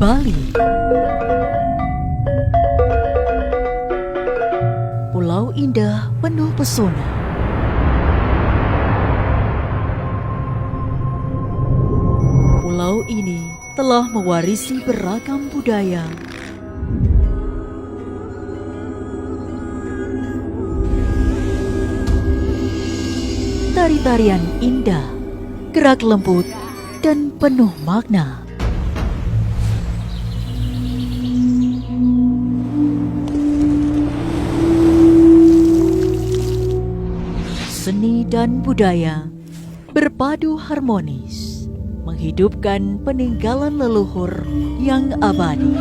Bali. Pulau indah penuh pesona. Pulau ini telah mewarisi beragam budaya, tari-tarian indah, gerak lembut, dan penuh makna. Seni dan budaya berpadu harmonis, menghidupkan peninggalan leluhur yang abadi.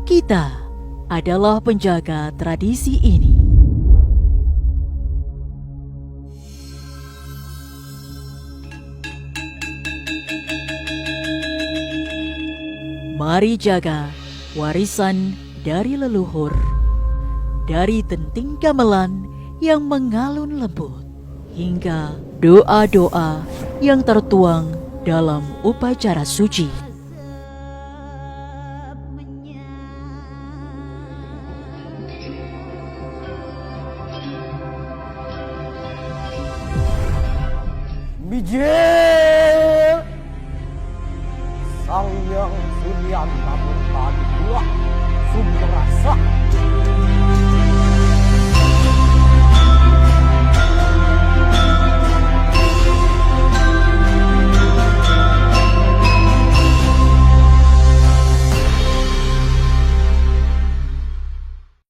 Kita adalah penjaga tradisi ini. Mari jaga warisan dari leluhur, dari denting gamelan yang mengalun lembut, hingga doa-doa yang tertuang dalam upacara suci. Bije!